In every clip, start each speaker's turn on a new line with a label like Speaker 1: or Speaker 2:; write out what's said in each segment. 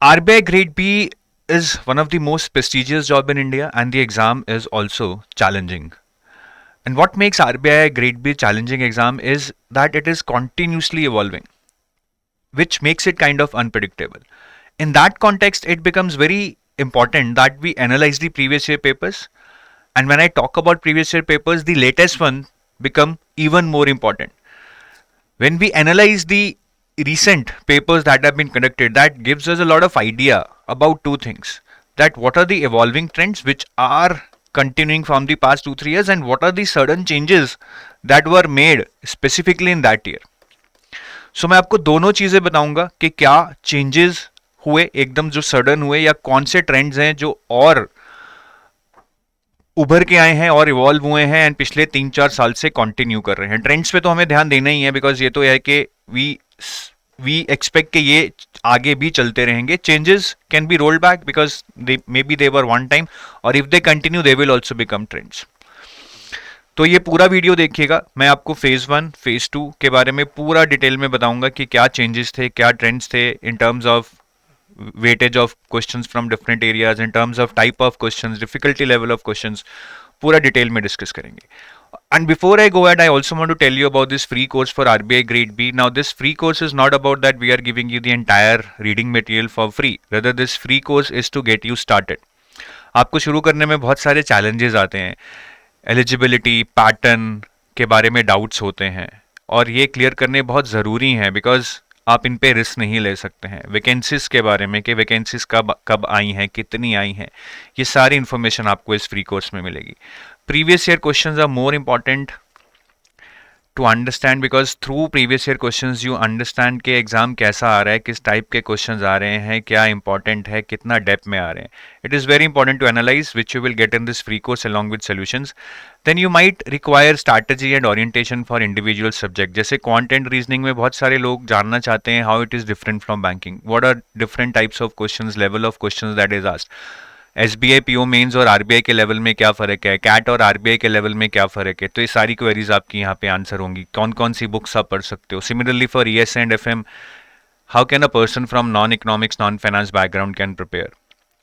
Speaker 1: RBI Grade B is one of the most prestigious job in India, and the exam is also challenging. And what makes RBI Grade B challenging exam is that it is continuously evolving, which makes it kind of unpredictable. In that context, it becomes very important that we analyze the previous year papers. And when I talk about previous year papers, the latest one become even more important. When we analyze the recent papers that have been conducted, that gives us a lot of idea about two things: that what are the evolving trends which are continuing from the past 2 3 years, and what are the sudden changes that were made specifically in that year. सो मैं आपको दोनों चीजें बताऊंगा कि क्या changes हुए एकदम जो सडन हुए, या कौन से ट्रेंड्स हैं जो और उभर के आए हैं और इवॉल्व हुए हैं एंड पिछले 3 4 साल से कंटिन्यू कर रहे हैं. ट्रेंड्स पे तो हमें ध्यान देना ही है, बिकॉज ये तो है कि वी एक्सपेक्ट कि ये आगे भी चलते रहेंगे. Changes can be rolled back because they may be they were one time, और if they continue they will also become trends. तो ये पूरा वीडियो देखिएगा. मैं आपको फेज 1 फेज 2 के बारे में पूरा डिटेल में बताऊंगा कि क्या चेंजेस थे, क्या ट्रेंड्स थे इन terms of weightage of questions from different areas, in terms of type of questions, difficulty level of questions. पूरा डिटेल में डिस्कस करेंगे. And before I go ahead, I also want to tell you about this free course for RBI Grade B. Now, this free course is not about that we are giving you the entire reading material for free. Rather, this free course is to get you started. आपको शुरू करने में बहुत सारे challenges आते हैं. Eligibility, pattern के बारे में doubts होते हैं, और ये clear करने बहुत ज़रूरी हैं, because आप इन पे रिस्क नहीं ले सकते हैं. वैकेंसीज के बारे में कि वैकेंसीज कब कब आई हैं, कितनी आई हैं, ये सारी इन्फॉर्मेशन आपको इस फ्री कोर्स में मिलेगी. Previous year questions are more important to understand, because through previous year questions you understand के एग्जाम कैसा आ रहा है, किस टाइप के क्वेश्चंस आ रहे हैं, क्या इंपॉर्टेंट है, कितना डेप्थ में आ रहे हैं. It is very important to analyse, which you will get in this free course along with solutions. Then you might require strategy and orientation for individual subject. जैसे क्वांट रीजनिंग में बहुत सारे लोग जानना चाहते हैं how it is different from banking, what are different types of questions, level of questions that is asked. SBI PO mains और RBI के लेवल में क्या फ़र्क है, कैट और आरबीआई के लेवल में क्या फ़र्क है. तो ये सारी क्वेरीज आपकी यहाँ पे आंसर होंगी. कौन कौन सी बुक्स आप पढ़ सकते हो. Similarly for ES and FM, how can a person from non economics non finance background can prepare.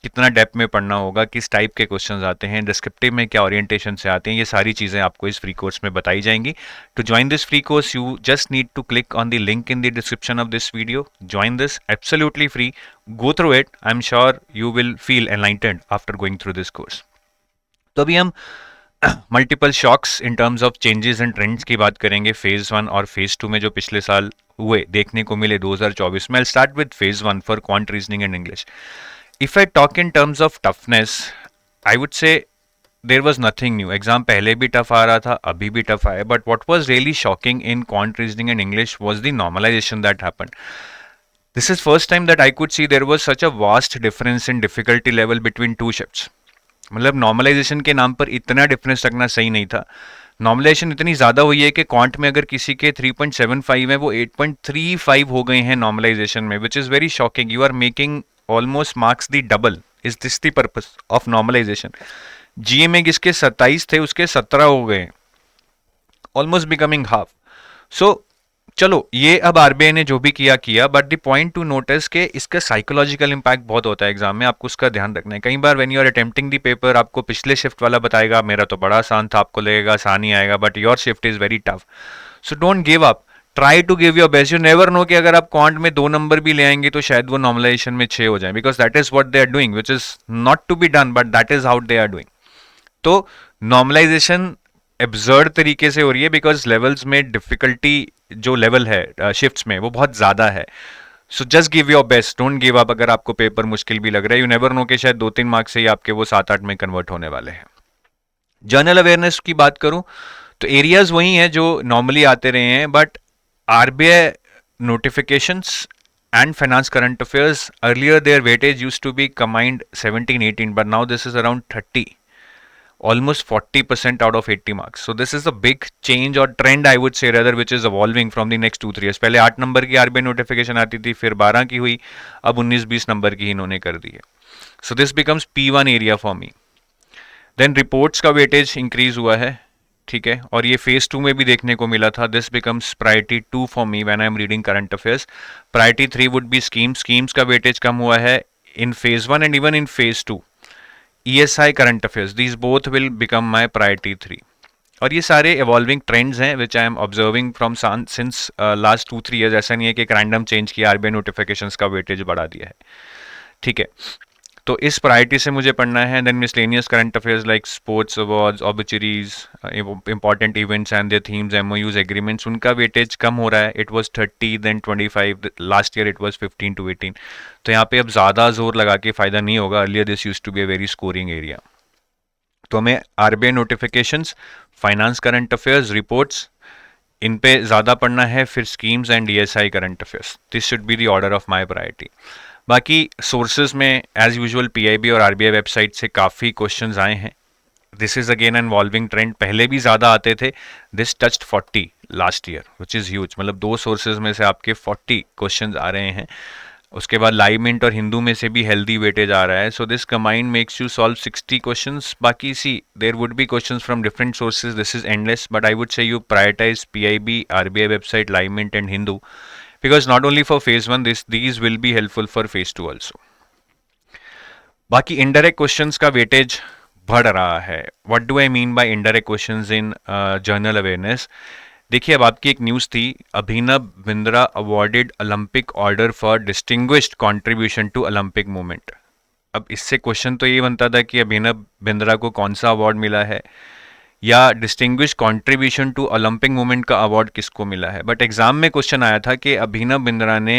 Speaker 1: कितना डेप्थ में पढ़ना होगा, किस टाइप के क्वेश्चंस आते हैं, डिस्क्रिप्टिव में क्या ओरिएंटेशन से आते हैं, ये सारी चीज़ें आपको इस फ्री कोर्स में बताई जाएंगी. To join this free course you just need to click on the link in the description of this video. Join this absolutely free. Go through it. I am sure you will feel enlightened after going through this course. तो अभी हम multiple shocks in terms of changes and trends की बात करेंगे phase 1 और phase 2 में, जो पिछले साल हुए, देखने को मिले 2024 में. I start with phase 1 for quant reasoning and English. If I talk in terms of toughness, I would say there was nothing new. Exam पहले भी tough आ रहा था, अभी भी tough आया. But what was really shocking in quant reasoning and English was the normalization that happened. This is first time that I could see there was such a vast difference in difficulty level between two shifts. मतलब normalization के नाम पर इतना difference रखना सही नहीं था. Normalisation इतनी ज़्यादा हुई है कि क्वांट में अगर किसी के 3.75 है, वो 8.35 हो गए हैं नॉर्मलाइजेशन में, which is very shocking. You are making almost marks the double. Is this the purpose of normalization? जीए में जिसके 27 थे उसके 17 हो गए, almost becoming half. So चलो ये अब आरबीआई ने जो भी किया, but the point two notice के इसका साइकोलॉजिकल इंपैक्ट बहुत होता है एग्जाम में. आपको उसका ध्यान रखना है. कई बार when you are attempting the paper, आपको पिछले शिफ्ट वाला बताएगा मेरा तो बड़ा आसान था, आपको लगेगा आसान ही आएगा, but your shift is very tough. So don't give up. Try to give your best. You never know कि अगर आप क्वांट में 2 नंबर भी ले आएंगे तो शायद वो नॉर्मलाइजेशन में 6 हो जाए, because that is what they are doing, which is not to be done, but that is how they are doing. तो नॉर्मलाइजेशन एब्जर्ड तरीके से हो रही है, बिकॉज लेवल्स में डिफिकल्टी जो लेवल है शिफ्ट्स में वो बहुत ज़्यादा है. So just give your best, don't give up. अगर आपको पेपर मुश्किल भी लग रहा है, यू नेवर नो कि शायद 2-3 मार्क्स से ही आपके वो 7-8 में कन्वर्ट होने वाले हैं. जर्नल अवेयरनेस की बात करूं तो एरियाज वही हैं जो नॉर्मली आते रहे हैं, but RBI notifications and finance current affairs, earlier their weightage used to be combined 17-18, but now this is around 30, almost 40% out of 80 marks. So this is a big change or trend, I would say rather, which is evolving from the next 2-3 years. पहले 8 number की RBI notification आती थी, फिर 12 की हुई, अब 19-20 number की इन्होंने कर दी है. So this becomes P1 area for me. Then reports का weightage increase हुआ है. ठीक है, और ये फेज 2 में भी देखने को मिला था. This becomes priority 2 for me when I am reading current affairs. Priority 3 would be schemes का वेटेज कम हुआ है in phase 1 and even in phase 2. ESI current affairs, these both will become my priority 3. और ये सारे evolving trends हैं which I am observing from since last 2-3 years. ऐसा नहीं है कि एक रैंडम चेंज किया, RBI नोटिफिकेशंस का वेटेज बढ़ा दिया है. ठीक है, तो इस प्रायोरिटी से मुझे पढ़ना है. Then miscellaneous current affairs like sports awards, obituaries, important events and their themes, MOUs, agreements, उनका वेटेज कम हो रहा है. It was 30 then 25, last year it was 15 to 18. तो यहाँ पे अब ज़्यादा जोर लगा के फ़ायदा नहीं होगा. Earlier this used to be a very scoring area. तो हमें RBI notifications, finance current affairs, reports, इन पे ज़्यादा पढ़ना है. फिर schemes and ESI current affairs. This should be the order of my priority. बाकी सोर्सेज में एज यूजुअल PIB और RBI वेबसाइट से काफ़ी क्वेश्चंस आए हैं. This is again an evolving trend. पहले भी ज़्यादा आते थे. This touched 40 last year which is huge. मतलब 2 सोर्सेज में से आपके 40 क्वेश्चंस आ रहे हैं. उसके बाद लाइव मिंट और हिंदू में से भी हेल्दी वेटेज आ रहा है. So this combined makes you solve 60 questions. बाकी see there would be questions from different sources. This is endless, but I would say you prioritize PIB, RBI website, live mint and Hindu, because not only for phase 1, these will be helpful for phase 2 also. बाकी indirect questions का weightage बढ़ रहा है. What do I mean by indirect questions in general awareness? देखिए, अब आपकी एक news थी, Abhinav Bindra awarded Olympic order for distinguished contribution to Olympic movement. अब इससे क्वेश्चन तो ये बनता था कि अभिनव बिंद्रा को कौन सा अवार्ड मिला है या distinguished contribution to Olympic movement का अवार्ड किसको मिला है. बट एग्जाम में क्वेश्चन आया था कि अभिनव बिंद्रा ने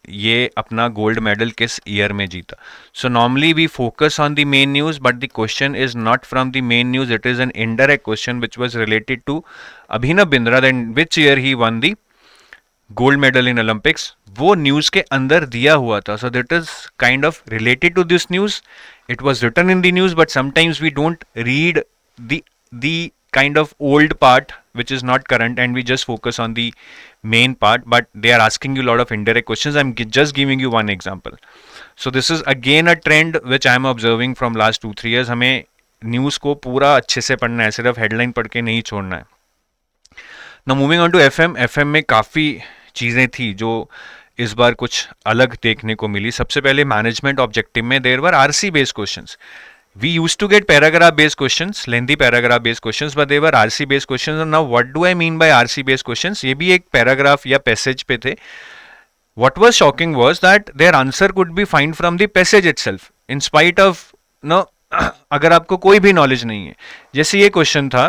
Speaker 1: ये अपना गोल्ड मेडल किस ईयर में जीता. So normally we focus on the main news, but the question is not from the main news. It is an indirect question which was related to Abhinav Bindra, then which year he won the gold medal in Olympics. वो news के अंदर दिया हुआ था. So that is kind of related to this news. It was written in the news, but sometimes we don't read the kind of old part which is not current and we just focus on the main part, but they are asking you a lot of indirect questions. I'm just giving you one example. So this is again a trend which I am observing from last 2-3 years. हमें news को पूरा अच्छे से पढ़ना है, सिर्फ headline पढ़ के नहीं छोड़ना है. Now moving on to FM में काफ़ी चीज़ें थी जो इस बार कुछ अलग देखने को मिली. सबसे पहले मैनेजमेंट ऑब्जेक्टिव में there were RC based questions. We used to get paragraph-based questions, lengthy paragraph-based questions, but they were RC-based questions. And now, what do I mean by RC-based questions? ये भी एक paragraph या passage पे थे. What was shocking was that their answer could be found from the passage itself, in spite of no, अगर आपको कोई भी knowledge नहीं है. जैसे ये question था,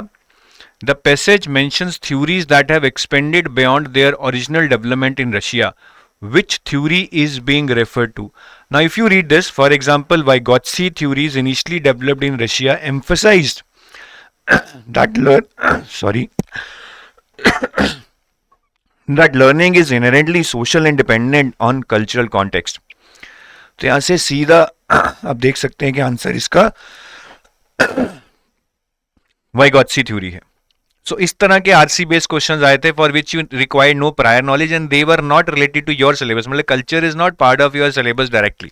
Speaker 1: the passage mentions theories that have expanded beyond their original development in Russia. Which theory is being referred to? Now, if you read this, for example, Vygotsky theories initially developed in Russia emphasized that that learning is inherently social and dependent on cultural context. तो यहाँ से सीधा आप देख सकते हैं कि answer इसका Vygotsky थ्योरी है. सो इस तरह के RC बेस्ड क्वेश्चंस आए थे for which you require no prior knowledge and they were not related to your syllabus. मतलब culture is not part of your syllabus directly.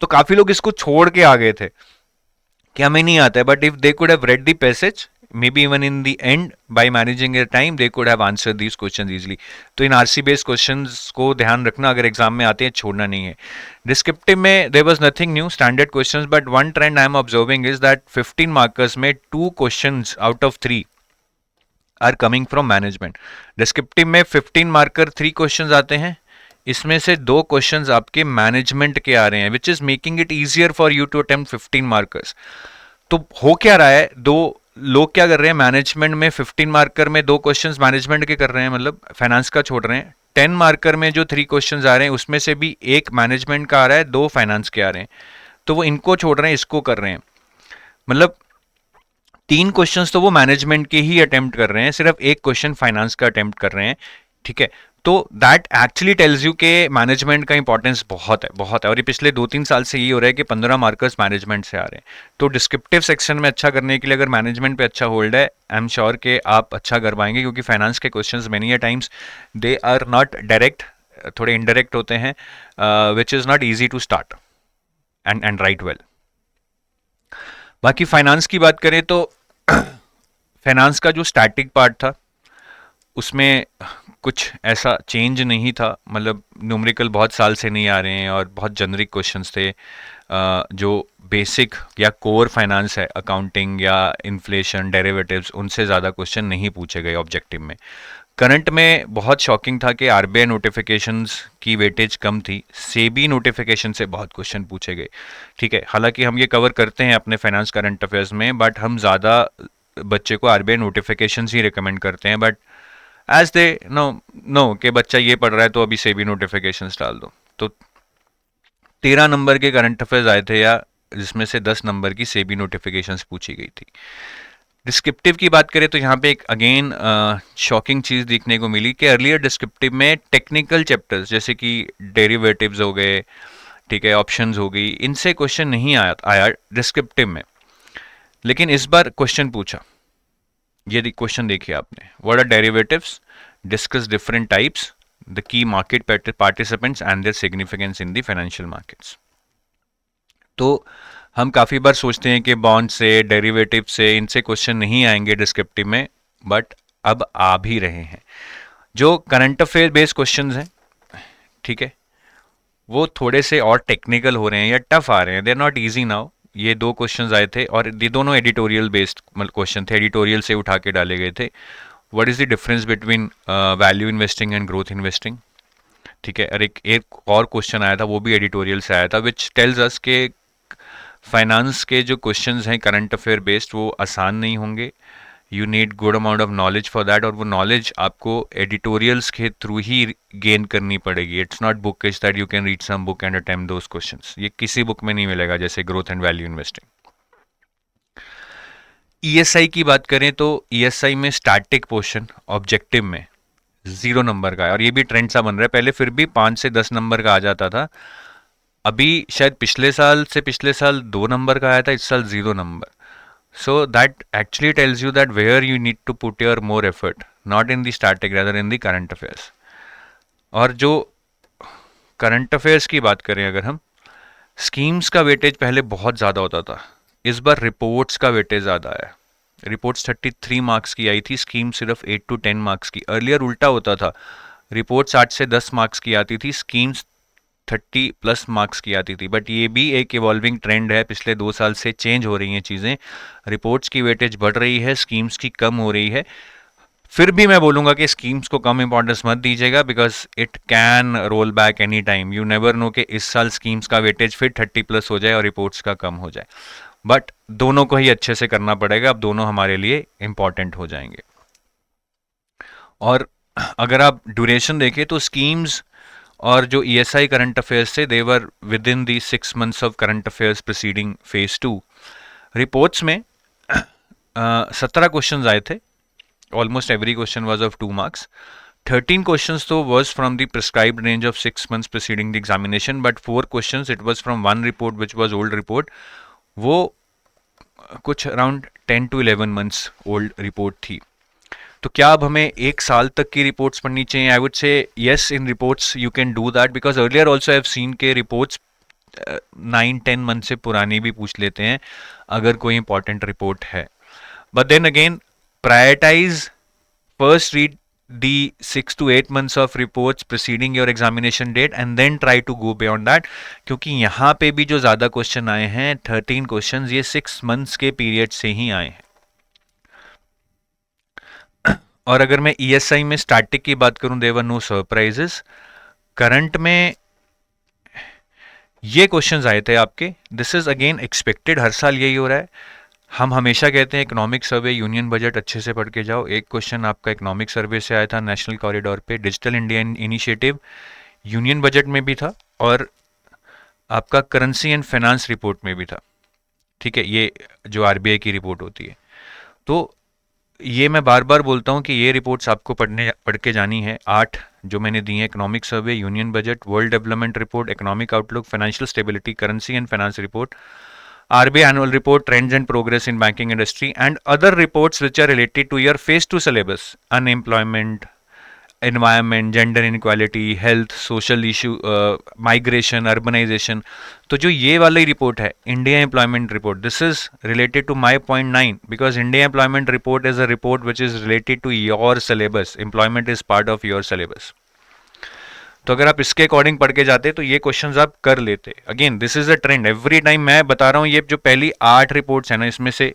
Speaker 1: तो काफी लोग इसको छोड़ के आ गए थे कि हमें नहीं आता है. But if they could have read the passage, maybe even in the end by managing your time, they could have answer these questions easily. तो इन RC बेस्ड क्वेश्चंस को ध्यान रखना, अगर एग्जाम में आते हैं छोड़ना नहीं है. डिस्क्रिप्टिव में there was nothing new, standard questions, but one trend I am observing is that 15 markers में 2 questions out of 3 are coming from management. Descriptive में 15 मार्कर 3 क्वेश्चंस आते हैं, इसमें से 2 क्वेश्चंस आपके मैनेजमेंट के आ रहे हैं, which is making it easier for you to attempt 15 markers. तो हो क्या रहा है, 2 लोग क्या कर रहे हैं, मैनेजमेंट में 15 मार्कर में 2 क्वेश्चंस मैनेजमेंट के कर रहे हैं, मतलब फाइनेंस का छोड़ रहे हैं. 10 मार्कर में जो 3 क्वेश्चंस आ रहे हैं उसमें से भी 1 मैनेजमेंट का आ रहा है, 2 फाइनेंस के आ रहे हैं. तो वो इनको छोड़ रहे हैं, इसको कर रहे हैं. मतलब 3 क्वेश्चंस तो वो मैनेजमेंट के ही अटेम्प्ट कर रहे हैं, सिर्फ 1 क्वेश्चन फाइनेंस का अटेम्प्ट कर रहे हैं. ठीक है, तो दैट एक्चुअली टेल्स यू के मैनेजमेंट का इंपॉर्टेंस बहुत है, बहुत है. और ये पिछले 2-3 साल से ये हो रहा है कि 15 मार्कर्स मैनेजमेंट से आ रहे हैं. तो डिस्क्रिप्टिव सेक्शन में अच्छा करने के लिए अगर मैनेजमेंट पे अच्छा होल्ड है, आई एम श्योर कि आप अच्छा कर पाएंगे, क्योंकि फाइनेंस के questions many a times they are not direct, थोड़े इनडायरेक्ट होते हैं, which is not easy to start and write well. बाकी फाइनेंस की बात करें तो फाइनेंस का जो स्टैटिक पार्ट था उसमें कुछ ऐसा चेंज नहीं था, मतलब न्यूमेरिकल बहुत साल से नहीं आ रहे हैं और बहुत जेनरिक क्वेश्चंस थे। जो बेसिक या कोर फाइनेंस है, अकाउंटिंग या इन्फ्लेशन डेरिवेटिव्स, उनसे ज़्यादा क्वेश्चन नहीं पूछे गए ऑब्जेक्टिव में। करंट में बहुत शॉकिंग था कि आरबीआई नोटिफिकेशंस की वेटेज कम थी, सेबी नोटिफिकेशन से बहुत क्वेश्चन पूछे गए। ठीक है, हालांकि हम ये कवर करते हैं अपने फाइनेंस करंट अफेयर्स में, बट हम ज़्यादा बच्चे को आरबीआई नोटिफिकेशंस ही रिकमेंड करते हैं। बट एज दे नो कि बच्चा ये पढ़ रहा है तो अभी सेबी नोटिफिकेशंस डाल दो। तो 13 नंबर के करंट अफेयर्स आए थे, या जिसमें से 10 नंबर की सेबी नोटिफिकेशंस पूछी गई थी। डिस्क्रिप्टिव की बात करें तो यहाँ पे एक अगेन शॉकिंग चीज़ देखने को मिली कि अर्लियर डिस्क्रिप्टिव में टेक्निकल चैप्टर्स जैसे कि डेरिवेटिव्स हो गए, ठीक है, ऑप्शंस हो गई, इनसे क्वेश्चन नहीं आया डिस्क्रिप्टिव में। लेकिन इस बार क्वेश्चन पूछा, ये क्वेश्चन देखिए आपने, what are derivatives, discuss different types, the key market participants and their significance in the financial markets. तो हम काफ़ी बार सोचते हैं कि बॉन्ड से, डेरिवेटिव से, इनसे क्वेश्चन नहीं आएंगे डिस्क्रिप्टिव में, बट अब आ भी रहे हैं। जो करंट अफेयर बेस्ड क्वेश्चंस हैं, ठीक है, वो थोड़े से और टेक्निकल हो रहे हैं या टफ आ रहे हैं, they are not easy now. ये 2 क्वेश्चंस आए थे और ये दोनों एडिटोरियल बेस्ड क्वेश्चन थे, एडिटोरियल से उठा के डाले गए थे। What is the difference between value investing and growth investing, ठीक है। और एक और क्वेश्चन आया था, वो भी एडिटोरियल से आया था, विच टेल्स अस के फाइनेंस के जो क्वेश्चंस हैं करंट अफेयर बेस्ड वो आसान नहीं होंगे। You need good amount of knowledge for that, और वो नॉलेज आपको एडिटोरियल्स के थ्रू ही गेन करनी पड़ेगी। It's not bookish that you can read some book and attempt those questions. ये किसी बुक में नहीं मिलेगा, जैसे growth and value investing. ESI की बात करें तो ईएसआई में स्टैटिक पोर्शन ऑब्जेक्टिव में 0 नंबर का है, और ये भी ट्रेंड सा बन रहा है। पहले फिर भी 5 से 10 नंबर का आ जाता था, अभी शायद पिछले साल 2 नंबर का आया था, इस साल 0 number. So that actually tells you that where you need to put your more effort, not in the static, rather in the current affairs. और जो करंट अफेयर्स की बात करें अगर हम, स्कीम्स का वेटेज पहले बहुत ज़्यादा होता था, इस बार रिपोर्ट्स का वेटेज ज़्यादा है। रिपोर्ट्स 33 मार्क्स की आई थी, स्कीम सिर्फ 8 to 10 मार्क्स की। अर्लियर उल्टा होता था, रिपोर्ट्स 8 से 10 मार्क्स की आती थी, स्कीम्स 30+ मार्क्स की आती थी। बट ये भी एक इवॉल्विंग ट्रेंड है, पिछले 2 साल से चेंज हो रही हैं चीज़ें। रिपोर्ट्स की वेटेज बढ़ रही है, स्कीम्स की कम हो रही है। फिर भी मैं बोलूंगा कि स्कीम्स को कम इंपॉर्टेंस मत दीजिएगा, because it can roll back any time. You never know कि इस साल स्कीम्स का वेटेज फिर 30+ हो जाए और रिपोर्ट्स का कम हो जाए। बट दोनों को ही अच्छे से करना पड़ेगा, अब दोनों हमारे लिए इंपॉर्टेंट हो जाएंगे। और अगर आप ड्यूरेशन देखें तो स्कीम्स और जो ईएसआई करंट अफेयर्स थे, they were within the 6 months of current affairs preceding phase 2। Reports में 17 क्वेश्चन आए थे, almost every question was of 2 marks। 13 question तो was from the prescribed range of 6 months preceding the examination, but 4 question it was from 1 report which was old report. वो कुछ around 10 to 11 months old report थी। तो क्या अब हमें 1 साल तक की रिपोर्ट्स पढ़नी चाहिए? I would say yes, in reports you can do that, because earlier also I have seen के रिपोर्ट्स 9-10 मंथ से पुरानी भी पूछ लेते हैं अगर कोई इंपॉर्टेंट रिपोर्ट है। But then again prioritize, first read the 6 to 8 months of reports preceding your examination date and then try to go beyond that, क्योंकि यहाँ पे भी जो ज़्यादा क्वेश्चन आए हैं 13 क्वेश्चन, ये 6 months के पीरियड से ही आए हैं। और अगर मैं ईएसआई में स्टैटिक की बात करूं, there were no surprises. Current में ये क्वेश्चंस आए थे आपके, दिस इज अगेन एक्सपेक्टेड, हर साल यही हो रहा है। हम हमेशा कहते हैं इकोनॉमिक सर्वे, यूनियन बजट अच्छे से पढ़ के जाओ। एक क्वेश्चन आपका इकोनॉमिक सर्वे से आया था, नेशनल कॉरिडोर पे, digital India initiative, union budget में भी था और आपका करेंसी एंड फाइनेंस रिपोर्ट में भी था। ठीक है, ये जो आरबीआई की रिपोर्ट होती है। तो ये मैं बार बार बोलता हूँ कि ये रिपोर्ट्स आपको पढ़ के जानी है। 8 जो मैंने दी है, economic survey, union budget, world development report, economic outlook, financial stability, currency and finance report, RBI annual report, trends and progress in banking industry, and other reports which are related to your phase 2 syllabus, unemployment, environment, gender inequality, health, social issue, migration, urbanization. तो जो ये वाली report है, India employment report, this is related to my point 9, because India employment report is a report which is related to your syllabus. Employment is part of your syllabus. तो अगर आप इसके according पढ़ के जाते तो ये क्वेश्चंस आप कर लेते। Again this is a trend, every time मैं बता रहा हूँ, ये जो पहली 8 रिपोर्ट्स है ना, इसमें से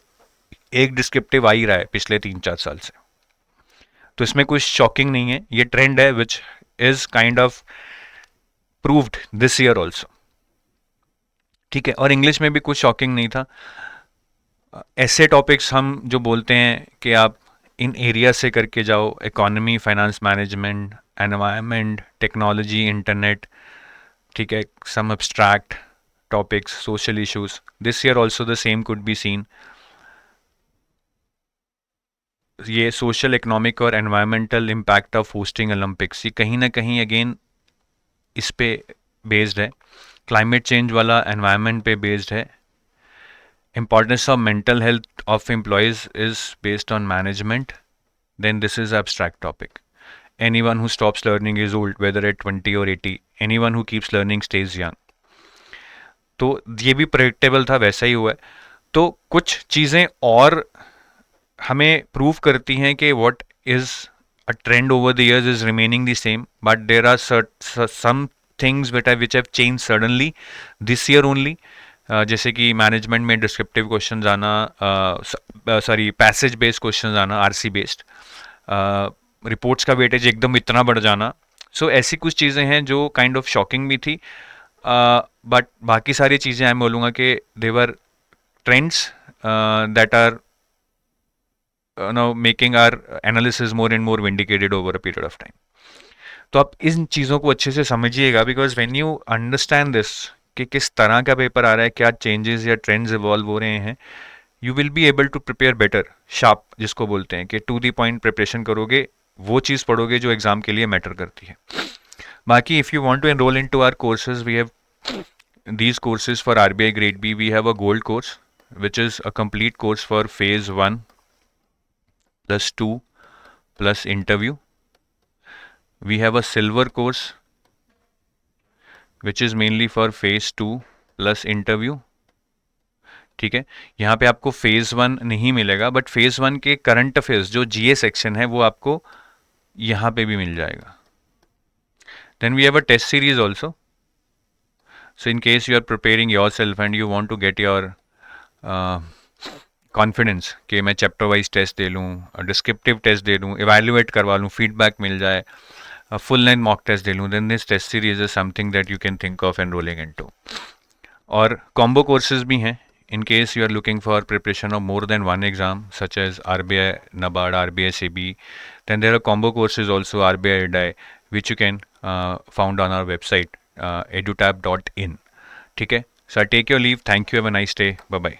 Speaker 1: एक डिस्क्रिप्टिव आ ही रहा है पिछले 3-4 साल से। तो इसमें कुछ शॉकिंग नहीं है, ये ट्रेंड है which is kind of proved this year also. ठीक है, और इंग्लिश में भी कुछ शॉकिंग नहीं था। ऐसे टॉपिक्स हम जो बोलते हैं कि आप इन एरिया से करके जाओ, economy, finance management, environment, technology, internet, ठीक है, some abstract topics, social issues, this year also the same could be seen. ये सोशल, इकोनॉमिक और environmental impact of hosting Olympics, ये कहीं ना कहीं अगेन इस पे बेस्ड है। क्लाइमेट चेंज वाला एनवायरनमेंट पे बेस्ड है। Importance of mental health of employees is based on management. Then this is abstract topic. Anyone who stops learning is old, whether at 20 or 80. Anyone who keeps learning stays young. तो ये भी predictable था, वैसा ही हुआ है। तो कुछ चीज़ें और हमें प्रूव करती हैं कि what is a trend over the years is remaining the same, but there are some things which have changed suddenly this year only. जैसे कि मैनेजमेंट में डिस्क्रिप्टिव क्वेश्चन आना, सॉरी पैसेज बेस्ड क्वेश्चन आना, RC based, reports का weightage एकदम इतना बढ़ जाना। सो ऐसी कुछ चीज़ें हैं जो काइंड ऑफ शॉकिंग भी थी, बट बाकी सारी चीज़ें मैं बोलूँगा कि there're trends that are now making our analysis more and more vindicated over a period of time. तो आप इन चीज़ों को अच्छे से समझिएगा, because when you understand this कि किस तरह का पेपर आ रहा है, क्या चेंजेस या ट्रेंड्स इवॉल्व हो रहे हैं, you will be able to prepare better, sharp जिसको बोलते हैं, कि टू द पॉइंट प्रिपरेशन करोगे, वो चीज़ पढ़ोगे जो एग्जाम के लिए मैटर करती है। बाकी if you want to enroll into our courses, we have these courses for RBI Grade B. We have a gold course, which is a complete course for phase 1 plus 2 plus interview. We have a silver course, which is mainly for phase 2 plus interview. ठीक है, यहाँ पे आपको phase 1 नहीं मिलेगा, but phase 1 के current affairs जो जीए section है वो आपको यहाँ पे भी मिल जाएगा। Then we have a test series also, so in case you are preparing yourself and you want to get your confidence कि मैं चैप्टर वाइज टेस्ट दे लूँ, डिस्क्रिप्टिव टेस्ट दे लूँ, इवेल्युएट करवा लूँ, फीडबैक मिल जाए, फुल लेंथ मॉक टेस्ट दे लूँ, then this test series is something that you can think of enrolling into. और कॉम्बो कोर्सेज भी हैं in case you are looking for preparation of more than one exam, such as RBI NABARD, RBI SEBI. Then there are combo courses also, RBI IDI, which you can found on our website edutab.in. ठीक है, so I take your leave. Thank you. Have a nice day. Bye bye.